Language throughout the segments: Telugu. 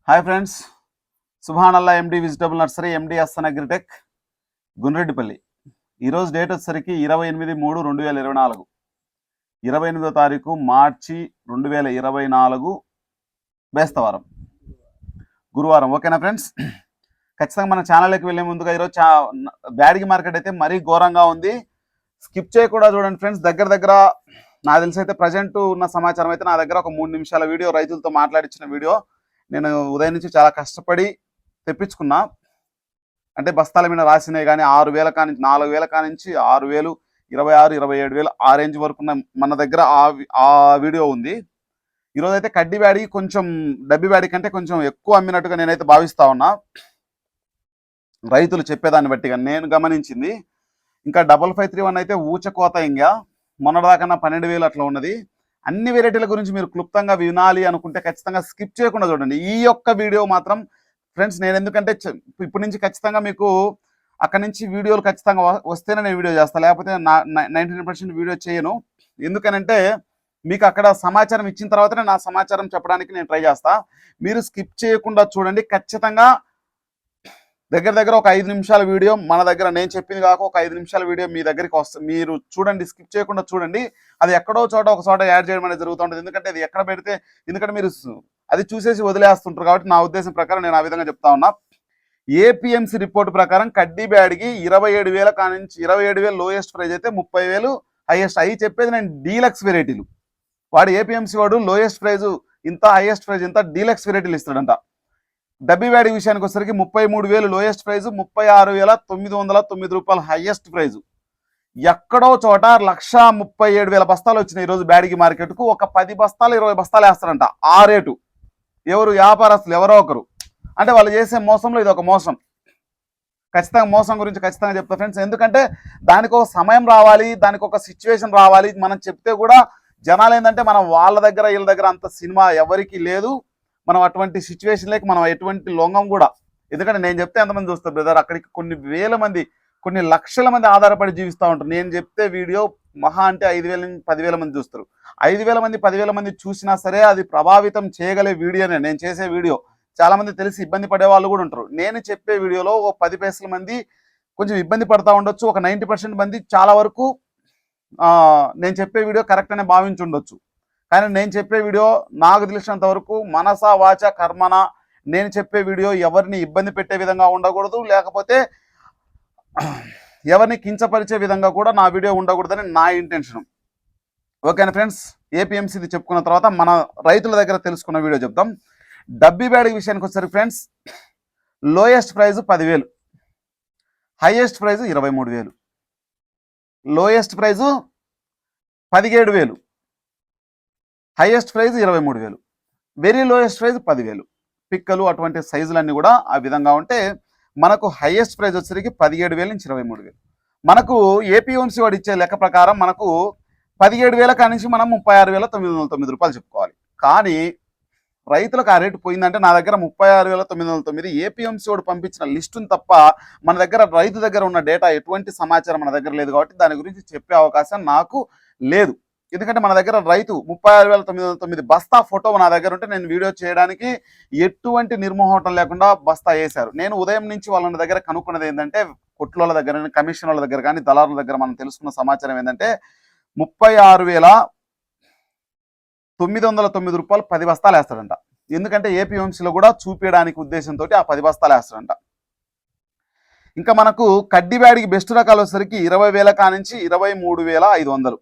హాయ్ ఫ్రెండ్స్, సుభానల్లా ఎండి వెజిటబుల్ నర్సరీ, ఎండి అస్సన్ అగ్రిటెక్, గుండ్రెడ్డిపల్లి. ఈరోజు డేట్ వచ్చేసరికి 28/3/2024, 28వ తారీఖు మార్చి 2024, బేస్తవారం, గురువారం. ఓకేనా ఫ్రెండ్స్? ఖచ్చితంగా మన ఛానల్కి వెళ్ళే ముందుగా ఈరోజు బ్యాడిగి మార్కెట్ అయితే మరీ ఘోరంగా ఉంది. స్కిప్ చేయకుండా చూడండి ఫ్రెండ్స్. దగ్గర నాకు తెలిసి అయితే ప్రజెంట్ ఉన్న సమాచారం అయితే నా దగ్గర ఒక 3 నిమిషాల వీడియో, రైతులతో మాట్లాడించిన వీడియో. నేను ఉదయం నుంచి చాలా కష్టపడి తెప్పించుకున్నా. అంటే బస్తాల మీద రాసినాయి కానీ 6,000 కానించి 4,000 కానించి 6,000, 26,000, 27,000 ఆ రేంజ్ వరకు మన దగ్గర ఆ వీడియో ఉంది. ఈరోజు అయితే కడ్డీ బ్యాడీ కొంచెం డబ్బి బ్యాడీ కంటే కొంచెం ఎక్కువ అమ్మినట్టుగా నేనైతే భావిస్తా ఉన్నా, రైతులు చెప్పేదాన్ని బట్టిగా నేను గమనించింది. ఇంకా 5531 అయితే ఊచకోత. ఇంకా మొన్నటిదాకన్నా 12,000 అట్లా ఉన్నది. అన్ని వెరైటీల గురించి మీరు క్లుప్తంగా వినాలి అనుకుంటే ఖచ్చితంగా స్కిప్ చేయకుండా చూడండి ఈ యొక్క వీడియో మాత్రం ఫ్రెండ్స్. నేను ఎందుకంటే ఇప్పటి నుంచి ఖచ్చితంగా మీకు అక్కడి నుంచి వీడియోలు ఖచ్చితంగా వస్తేనే నేను వీడియో చేస్తాను, లేకపోతే 99% వీడియో చేయను. ఎందుకనంటే మీకు అక్కడ సమాచారం ఇచ్చిన తర్వాతనే నా సమాచారం చెప్పడానికి నేను ట్రై చేస్తా. మీరు స్కిప్ చేయకుండా చూడండి. ఖచ్చితంగా దగ్గర ఒక 5 నిమిషాల వీడియో మన దగ్గర, నేను చెప్పింది కాక ఒక 5 నిమిషాల వీడియో మీ దగ్గరికి వస్తుంది. మీరు చూడండి, స్కిప్ చేయకుండా చూడండి. అది ఎక్కడో చోట ఒక చోట యాడ్ చేయడం అనేది జరుగుతూ ఉంటుంది. ఎందుకంటే అది ఎక్కడ పెడితే, ఎందుకంటే మీరు అది చూసేసి వదిలేస్తుంటారు కాబట్టి నా ఉద్దేశం ప్రకారం నేను ఆ విధంగా చెప్తా ఉన్నా. ఏపీఎంసీ రిపోర్ట్ ప్రకారం కడ్డీ బ్యాడ్కి 27,000 కానించి 27,000 లోయెస్ట్ ప్రైజ్ అయితే 30,000 హైయెస్ట్. అవి చెప్పేది నేను డీలక్స్ వెరైటీలు. వాడు ఏపీఎంసీ వాడు లోయెస్ట్ ప్రైజ్ ఇంత, హైయెస్ట్ ప్రైజ్ ఇంత, డీలక్స్ వెరైటీలు ఇస్తాడంట. డబ్బీ బ్యాడీ విషయానికి వచ్చేసరికి 33,000 లోయెస్ట్ ప్రైజ్, 36,909 రూపాయలు హైయెస్ట్ ప్రైజ్. ఎక్కడో చోట 1,37,000 బస్తాలు వచ్చినాయి ఈరోజు బ్యాడిగి మార్కెట్కు. ఒక 10 బస్తాలు 20 బస్తాలు వేస్తారంట ఆ రేటు. ఎవరు? వ్యాపారస్తులు ఎవరో ఒకరు. అంటే వాళ్ళు చేసే మోసంలో ఇది ఒక మోసం. ఖచ్చితంగా మోసం గురించి ఖచ్చితంగా చెప్తా ఫ్రెండ్స్. ఎందుకంటే దానికి ఒక సమయం రావాలి, దానికి ఒక సిచ్యువేషన్ రావాలి. మనం చెప్తే కూడా జనాలు ఏంటంటే మనం వాళ్ళ దగ్గర వీళ్ళ దగ్గర అంత సినిమా ఎవరికి లేదు. మనం అటువంటి సిచ్యువేషన్లోకి మనం ఎటువంటి లొంగం కూడా. ఎందుకంటే నేను చెప్తే ఎంతమంది చూస్తారు బ్రదర్? అక్కడికి కొన్ని వేల మంది, కొన్ని లక్షల మంది ఆధారపడి జీవిస్తూ ఉంటారు. నేను చెప్తే వీడియో మహా అంటే 5,000 నుంచి 10,000 మంది చూస్తారు. 5,000 మంది 10,000 మంది చూసినా సరే అది ప్రభావితం చేయగలే వీడియోనే నేను చేసే వీడియో. చాలా మంది తెలిసి ఇబ్బంది పడే వాళ్ళు కూడా ఉంటారు. నేను చెప్పే వీడియోలో ఒక 10 పైసల మంది కొంచెం ఇబ్బంది పడతా ఉండొచ్చు. ఒక 90% మంది చాలా వరకు నేను చెప్పే వీడియో కరెక్ట్ అనే భావించి ఉండొచ్చు. కానీ నేను చెప్పే వీడియో నాకు తెలిసినంత వరకు మనస వాచ కర్మన నేను చెప్పే వీడియో ఎవరిని ఇబ్బంది పెట్టే విధంగా ఉండకూడదు, లేకపోతే ఎవరిని కించపరిచే విధంగా కూడా నా వీడియో ఉండకూడదని నా ఇంటెన్షన్. ఓకేనా ఫ్రెండ్స్? ఏపీఎంసీది చెప్పుకున్న తర్వాత మన రైతుల దగ్గర తెలుసుకున్న వీడియో చెప్తాం. డబ్బీ బ్యాడీ విషయానికి వచ్చేసరికి friends, lowest price 10,000, highest price 23,000, lowest price 17,000, highest price 23,000, very lowest price 10,000. పిక్కలు అటువంటి సైజులన్నీ కూడా ఆ విధంగా ఉంటే మనకు హైయెస్ట్ ప్రైజ్ వచ్చేసరికి 17,000 నుంచి 23,000. మనకు ఏపీఎంసీ వాడు ఇచ్చే లెక్క ప్రకారం మనకు 17,000 కానించి మనం 36,909 రూపాయలు చెప్పుకోవాలి. కానీ రైతులకు ఆ రేటు పోయిందంటే నా దగ్గర 36,909 ఏపీఎంసీ వాడు పంపించిన లిస్టును తప్ప మన దగ్గర రైతు దగ్గర ఉన్న డేటా ఎటువంటి సమాచారం మన దగ్గర లేదు. కాబట్టి దాని గురించి చెప్పే అవకాశం నాకు లేదు. ఎందుకంటే మన దగ్గర రైతు 36,909 బస్తా ఫోటో నా దగ్గర ఉంటే నేను వీడియో చేయడానికి ఎటువంటి నిర్మోహటం లేకుండా బస్తా వేశారు. నేను ఉదయం నుంచి వాళ్ళ దగ్గర కనుక్కున్నది ఏంటంటే, కొట్ల దగ్గర, కమిషన్ వాళ్ళ దగ్గర కానీ దళారుల దగ్గర మనం తెలుసుకున్న సమాచారం ఏంటంటే 36,909 రూపాయలు 10 బస్తాలు వేస్తాడంట. ఎందుకంటే ఏపీఎంసీలో కూడా చూపించడానికి ఉద్దేశంతో ఆ 10 బస్తాలు వేస్తాడంట. ఇంకా మనకు కడ్డీ బ్యాడికి బెస్ట్ రకాలు వచ్చేసరికి 20,000 కానించి 23,500,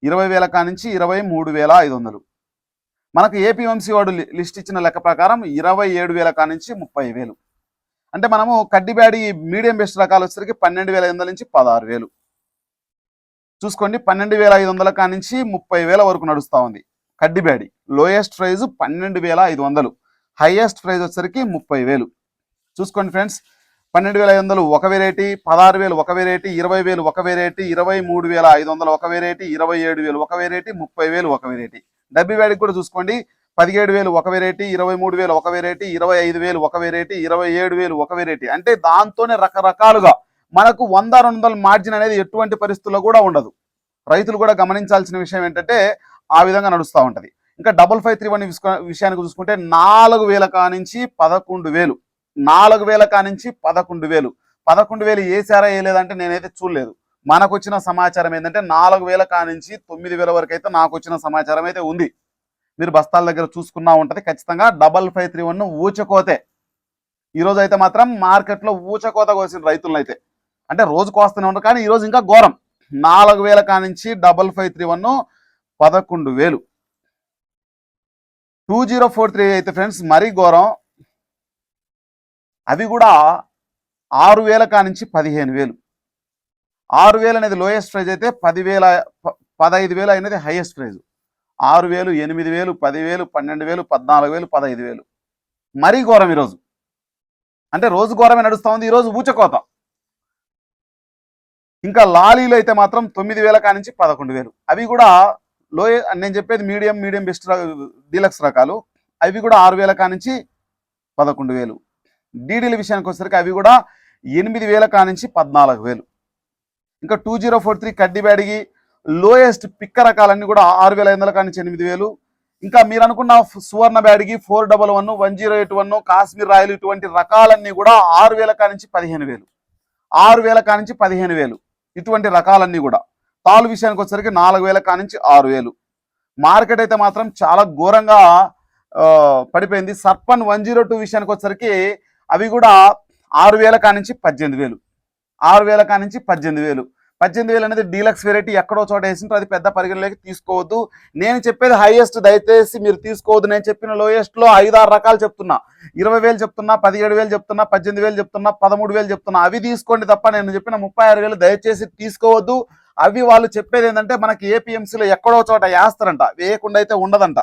20,000 కానించి 23,500. మనకు ఏపీఎంసీ వాడు లిస్ట్ ఇచ్చిన లెక్క ప్రకారం 27,000 కానించి 30,000. అంటే మనము కడ్డీ బ్యాడి మీడియం బెస్ట్ రకాలు వచ్చేసరికి 12,500 నుంచి 16,000 చూసుకోండి. 12,500 కానించి 30,000 వరకు నడుస్తూ ఉంది కడ్డీ బ్యాడి. లోయెస్ట్ ప్రైజ్ 12,500, హైయెస్ట్ ప్రైజ్ వచ్చేసరికి 30,000 చూసుకోండి ఫ్రెండ్స్. 12,500 ఒక వెరైటీ, 16,000 ఒక వెరైటీ, 20,000 ఒక వెరైటీ, 23,500 ఒక వెరైటీ, 27,000 ఒక వెరైటీ, 30,000 ఒక వెరైటీ. డబ్బీ బ్యాడికి కూడా చూసుకోండి. 17,000 ఒక వెరైటీ, 23,000 ఒక వెరైటీ, 25,000 ఒక వెరైటీ, 27,000 ఒక వెరైటీ. అంటే దాంతోనే రకరకాలుగా మనకు 100-200 మార్జిన్ అనేది ఎటువంటి పరిస్థితుల్లో కూడా ఉండదు. రైతులు కూడా గమనించాల్సిన విషయం ఏంటంటే ఆ విధంగా నడుస్తూ ఉంటుంది. ఇంకా 5531 విషయానికి చూసుకుంటే 4000 కానించి 11,000, 4000 కానించి 11,000, 11,000 వేసారా వేయలేదంటే నేనైతే చూడలేదు. మనకు వచ్చిన సమాచారం ఏంటంటే 4000 కానించి 9,000 వరకు అయితే నాకు వచ్చిన సమాచారం అయితే ఉంది. మీరు బస్తాల దగ్గర చూసుకున్నా ఉంటది. ఖచ్చితంగా 5531 ఊచకోతే. ఈ రోజు అయితే మాత్రం మార్కెట్లో ఊచకోత కోసిన రైతులను అయితే అంటే రోజు కోస్తూనే ఉంటారు, కానీ ఈరోజు ఇంకా ఘోరం. 4000 కానించి 5531 11,000. 2043 అయితే ఫ్రెండ్స్ మరీ ఘోరం. అవి కూడా 6,000 కానించి 15,000. 6,000 అనేది లోయెస్ట్ ప్రైజ్ అయితే 15,000 అనేది హైయెస్ట్ ప్రైజ్. 6,000, 8,000, 10,000, 12,000, 14,000, 15,000 మరీ ఘోరం ఈరోజు. అంటే రోజు ఘోరమే నడుస్తూ ఉంది. ఈరోజు ఊచకోత. ఇంకా లాలీలు అయితే మాత్రం 9,000 కానించి 11,000. అవి కూడా నేను చెప్పేది మీడియం బెస్ట్ డీలక్స్ రకాలు. అవి కూడా 6,000 కానించి 11,000. డీడీల విషయానికి వచ్చేసరికి అవి కూడా 8,000 కానించి 14,000. ఇంకా 2043 కడ్డీ బ్యాడిగి లోయెస్ట్ పిక్క రకాలన్నీ కూడా 6,500 కానించి 8,000. ఇంకా మీరు అనుకున్న సువర్ణ బ్యాడిగి 411, 1081, కాశ్మీర్ రాయలు ఇటువంటి రకాలన్నీ కూడా 6,000 కానించి 15,000, 6,000 కానించి 15,000 ఇటువంటి రకాలన్నీ కూడా. తాలు విషయానికి వచ్చేసరికి 4,000 కానించి 6,000. మార్కెట్ అయితే మాత్రం చాలా ఘోరంగా పడిపోయింది. సర్పన్ 102 విషయానికి వచ్చేసరికి అవి కూడా 6,000 కానించి 18,000, 6,000 కానించి 18,000. 18,000 అనేది డీలక్స్ వెరైటీ. ఎక్కడో చోట వేసింటారు, అది పెద్ద పరిగణలోకి తీసుకోవద్దు. నేను చెప్పేది హైయెస్ట్, దయచేసి మీరు తీసుకోవద్దు. నేను చెప్పిన లోయెస్ట్లో 5-6 రకాలు చెప్తున్నా. 20,000 చెప్తున్నా, 17,000 చెప్తున్నా, 18,000 చెప్తున్నా, 13,000 చెప్తున్నా. అవి తీసుకోండి తప్ప నేను చెప్పిన 36,000 దయచేసి తీసుకోవద్దు. అవి వాళ్ళు చెప్పేది ఏంటంటే మనకి ఏపీఎంసీలో ఎక్కడో చోట వేస్తారంట, వేయకుండా అయితే ఉండదంట.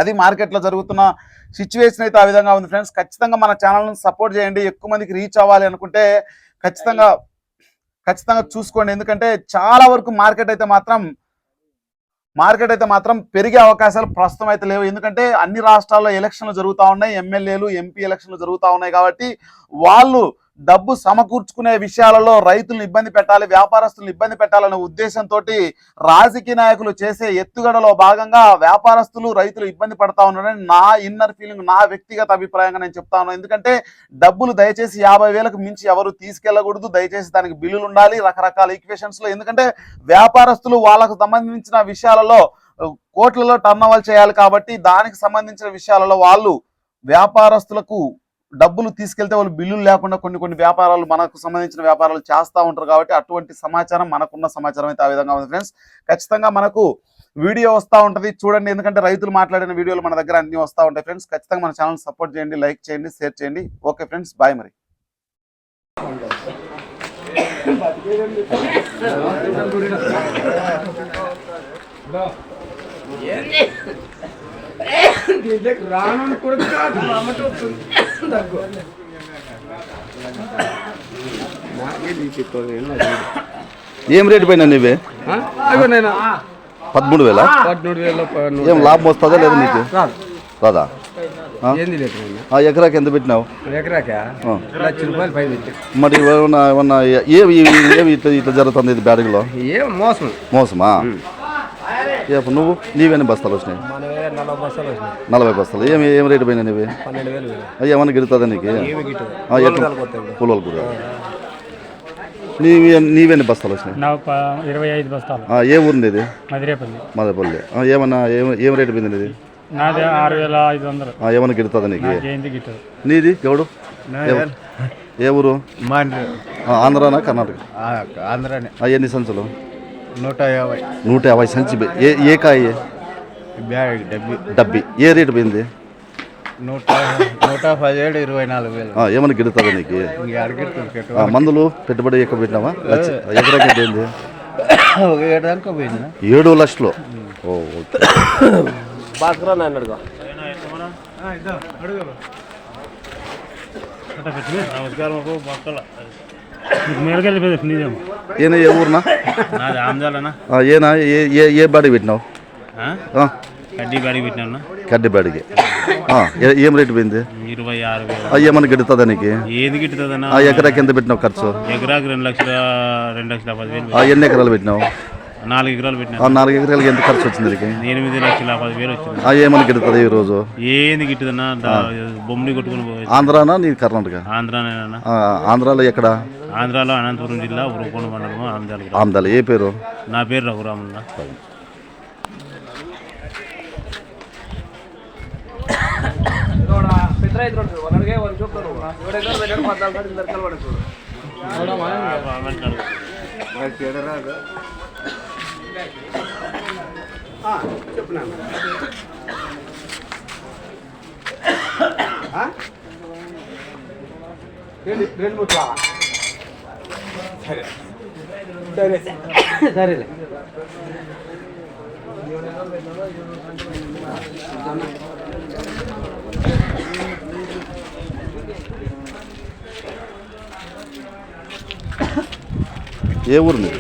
అది మార్కెట్లో జరుగుతున్న సిచ్యువేషన్ అయితే ఆ విధంగా ఉంది ఫ్రెండ్స్. ఖచ్చితంగా మన ఛానల్ని సపోర్ట్ చేయండి. ఎక్కువ మందికి రీచ్ అవ్వాలి అనుకుంటే ఖచ్చితంగా చూసుకోండి. ఎందుకంటే చాలా వరకు మార్కెట్ అయితే మాత్రం పెరిగే అవకాశాలు ప్రస్తుతం అయితే లేవు. ఎందుకంటే అన్ని రాష్ట్రాల్లో ఎలక్షన్లు జరుగుతూ ఉన్నాయి, ఎమ్మెల్యేలు ఎంపీ ఎలక్షన్లు జరుగుతూ ఉన్నాయి. కాబట్టి వాళ్ళు డబ్బు సమకూర్చుకునే విషయాలలో రైతులను ఇబ్బంది పెట్టాలి, వ్యాపారస్తులను ఇబ్బంది పెట్టాలనే ఉద్దేశంతో రాజకీయ నాయకులు చేసే ఎత్తుగడలో భాగంగా వ్యాపారస్తులు రైతులు ఇబ్బంది పడతా ఉన్నారని నా ఇన్నర్ ఫీలింగ్, నా వ్యక్తిగత అభిప్రాయంగా నేను చెప్తా ఉన్నాను. ఎందుకంటే డబ్బులు దయచేసి 50,000కు మించి ఎవరు తీసుకెళ్లకూడదు. దయచేసి దానికి బిల్లులు ఉండాలి రకరకాల ఈక్వేషన్స్ లో. ఎందుకంటే వ్యాపారస్తులు వాళ్ళకు సంబంధించిన విషయాలలో కోట్లలో టర్న్ ఓవర్ చేయాలి. కాబట్టి దానికి సంబంధించిన విషయాలలో వాళ్ళు వ్యాపారస్తులకు డబ్బులు తీసుకెళ్తే వాళ్ళు బిల్లులు లేకుండా కొన్ని వ్యాపారాలు, మనకు సంబంధించిన వ్యాపారాలు చేస్తూ ఉంటారు. కాబట్టి అటువంటి సమాచారం, మనకున్న సమాచారం అయితే ఆ విధంగా ఉంది ఫ్రెండ్స్. ఖచ్చితంగా మనకు వీడియో వస్తూ ఉంటుంది చూడండి. ఎందుకంటే రైతులు మాట్లాడిన వీడియోలు మన దగ్గర అన్ని వస్తూ ఉంటాయి ఫ్రెండ్స్. ఖచ్చితంగా మన ఛానల్ సపోర్ట్ చేయండి, లైక్ చేయండి, షేర్ చేయండి. Okay friends, bye. మరి ఏం రేటు పైన నీవే? 13,000. ఏం లాభం వస్తుందా లేదా నీకు? రాదా? ఎకరాకి ఎంత పెట్టినావు? మరి ఏమి ఇట్లా జరుగుతుంది ఇది బ్యాడగిలో? మోసమా? నువ్వు నీవేనా బస్తాలు వచ్చినాయి? 40 బస్తాలు. ఏం రేటు పోయినా నీవి? ఏమన్నా గిడుతుందా నీకు? పూలలు కూడా నీవేనా బస్తాలు వచ్చినాయి? 25 బస్తాలు. ఏ ఊరిది ఇది? మదిరేపల్లి. ఏమన్నా ఏం రేటు పోయింది నీది? 6,500. ఏమన్నా గిడుతుందా నీకు? నీది గౌడు ఏ ఊరు? ఆంధ్రానా కర్ణాటక? ఆంధ్రానే. ఎన్ని సంచులు? 150 సంచి. ఏ కాయ? డబ్బి. ఏ రేటు పోయింది? 117, 24,000. ఏమన్నా గిడుతుందా నీకు? మందులు పెట్టుబడి ఎక్కువ పెట్టినావా? ఎకరాకి పోయింది? 7 లక్షలు. ఓకే. ఏనా ఏ ఊరునా? ఏనా ఏ బాడీ పెట్టినావు? కడ్డీ బాడీకి. ఏం రేటు పోయింది? 26,000. ఏమన్నా గిడుతుందా నీకు? ఏది గిట్టుతుందన్నా? ఎకరాకి ఎంత పెట్టినావు ఖర్చు? ఎకరాకి 2,10,000. ఎన్ని ఎకరాలు పెట్టినావు? 4 ఎకరాలు పెట్టినా. 4 ఎకరాలకి ఎంత ఖర్చు వచ్చింది దీనికి? 8,10,000 వచ్చింది. ఏమని గిడుతుంది ఈరోజు? ఏంది గిట్టుదన్నా బొమ్మడి కొట్టుకుని పోయి. ఆంధ్రానా నీ కర్ణాటక? ఆంధ్రానేనా. ఆంధ్రాలో ఎక్కడ? ఆంధ్రాలో అనంతపురం జిల్లా ఉరుకోణ మండలం ఆమ్దాల. ఆమ్దాల. ఏ పేరు? నా పేరు రఘురామన్న. సరేలే. ఏ ఊరు మీరు?